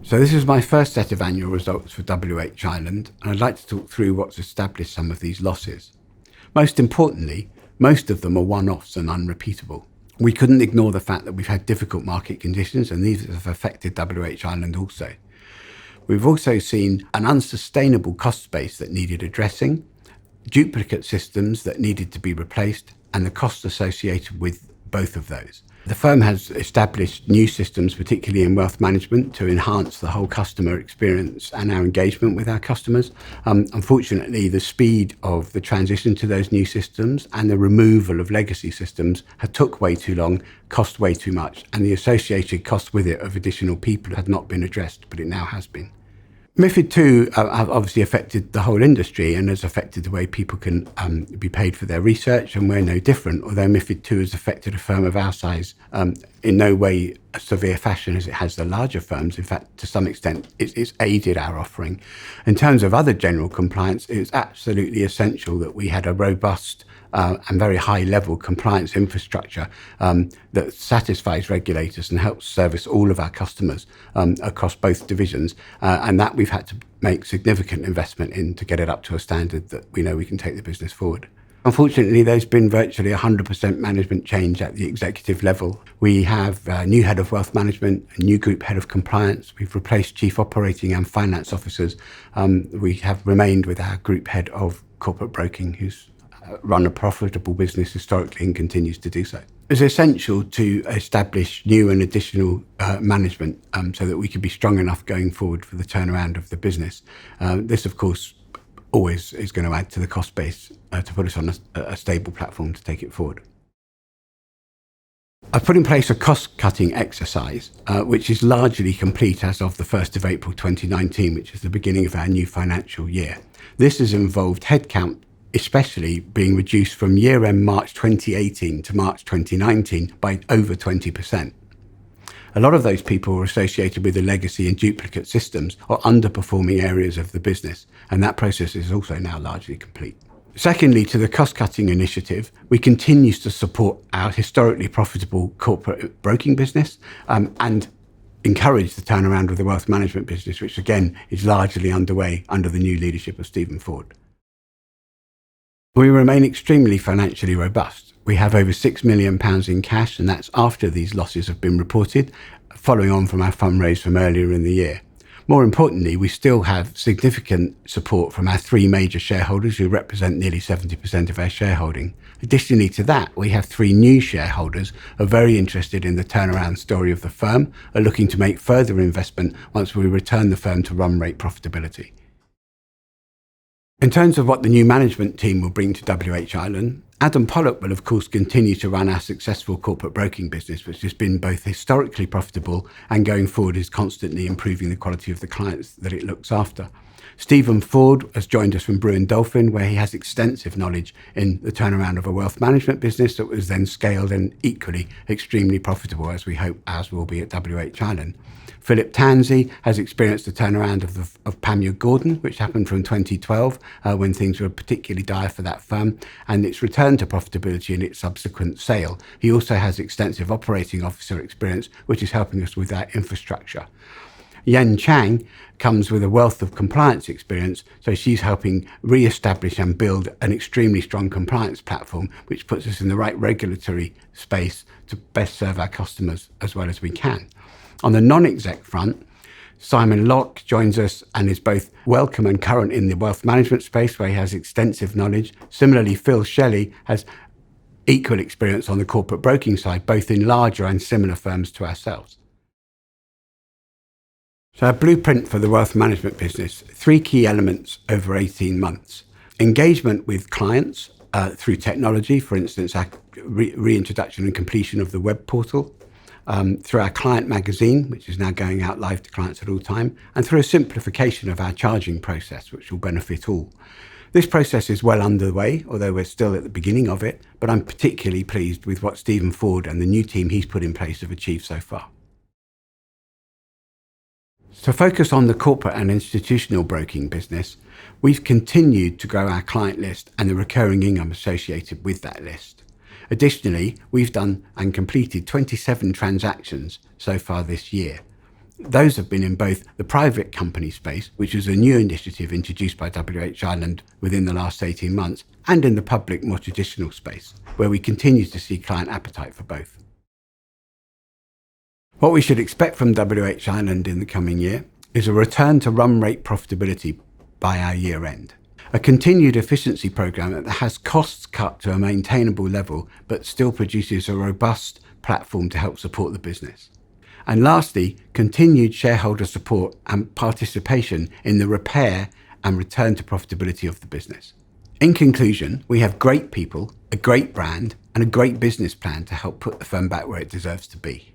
So this is my first set of annual results for WHIreland, and I'd like to talk through what's established some of these losses. Most importantly, most of them are one-offs and unrepeatable. We couldn't ignore the fact that we've had difficult market conditions, and these have affected WHIreland also. We've also seen an unsustainable cost base that needed addressing, duplicate systems that needed to be replaced, and the costs associated with both of those. The firm has established new systems, particularly in wealth management, to enhance the whole customer experience and our engagement with our customers. Unfortunately, the speed of the transition to those new systems and the removal of legacy systems had took way too long, cost way too much, and the associated costs with it of additional people had not been addressed, but it now has been. MiFID II have obviously affected the whole industry and has affected the way people can be paid for their research, and we're no different, although MiFID II has affected a firm of our size in no way a severe fashion as it has the larger firms. In fact, to some extent, it's aided our offering. In terms of other general compliance, it's absolutely essential that we had a robust and very high-level compliance infrastructure that satisfies regulators and helps service all of our customers across both divisions, and that we've had to make significant investment in to get it up to a standard that we know we can take the business forward. Unfortunately, there's been virtually 100% management change at the executive level. We have a new head of wealth management, a new group head of compliance. We've replaced chief operating and finance officers. We have remained with our group head of corporate broking, who's run a profitable business historically and continues to do so. It's essential to establish new and additional management so that we can be strong enough going forward for the turnaround of the business. This, of course, always is going to add to the cost base to put us on a stable platform to take it forward. I've put in place a cost-cutting exercise, which is largely complete as of the 1st of April 2019, which is the beginning of our new financial year. This has involved headcount especially being reduced from year-end March 2018 to March 2019 by over 20%. A lot of those people were associated with the legacy and duplicate systems or underperforming areas of the business, and that process is also now largely complete. Secondly, to the cost-cutting initiative, we continue to support our historically profitable corporate broking business and encourage the turnaround of the wealth management business, which again is largely underway under the new leadership of Stephen Ford. We remain extremely financially robust. We have over £6 million in cash, and that's after these losses have been reported, following on from our fundraise from earlier in the year. More importantly, we still have significant support from our three major shareholders who represent nearly 70% of our shareholding. Additionally to that, we have three new shareholders who are very interested in the turnaround story of the firm, are looking to make further investment once we return the firm to run rate profitability. In terms of what the new management team will bring to WHIreland, Adam Pollock will of course continue to run our successful corporate broking business, which has been both historically profitable and going forward is constantly improving the quality of the clients that it looks after. Stephen Ford has joined us from Brewin Dolphin, where he has extensive knowledge in the turnaround of a wealth management business that was then scaled and equally extremely profitable, as we hope ours will be at WHIreland. Philip Tansey has experienced the turnaround of Panmure Gordon, which happened from 2012 when things were particularly dire for that firm, and its return to profitability in its subsequent sale. He also has extensive operating officer experience, which is helping us with our infrastructure. Yen Chang comes with a wealth of compliance experience, so she's helping re-establish and build an extremely strong compliance platform, which puts us in the right regulatory space to best serve our customers as well as we can. On the non-exec front, Simon Locke joins us and is both welcome and current in the wealth management space, where he has extensive knowledge. Similarly, Phil Shelley has equal experience on the corporate broking side, both in larger and similar firms to ourselves. So our blueprint for the wealth management business, three key elements over 18 months. Engagement with clients through technology, for instance, our reintroduction and completion of the web portal, through our client magazine, which is now going out live to clients at all time, and through a simplification of our charging process, which will benefit all. This process is well underway, although we're still at the beginning of it, but I'm particularly pleased with what Stephen Ford and the new team he's put in place have achieved so far. To focus on the corporate and institutional broking business, we've continued to grow our client list and the recurring income associated with that list. Additionally, we've done and completed 27 transactions so far this year. Those have been in both the private company space, which was a new initiative introduced by WHIreland within the last 18 months, and in the public, more traditional space, where we continue to see client appetite for both. What we should expect from WHIreland in the coming year is a return to run rate profitability by our year end. A continued efficiency program that has costs cut to a maintainable level, but still produces a robust platform to help support the business. And lastly, continued shareholder support and participation in the repair and return to profitability of the business. In conclusion, we have great people, a great brand, and a great business plan to help put the firm back where it deserves to be.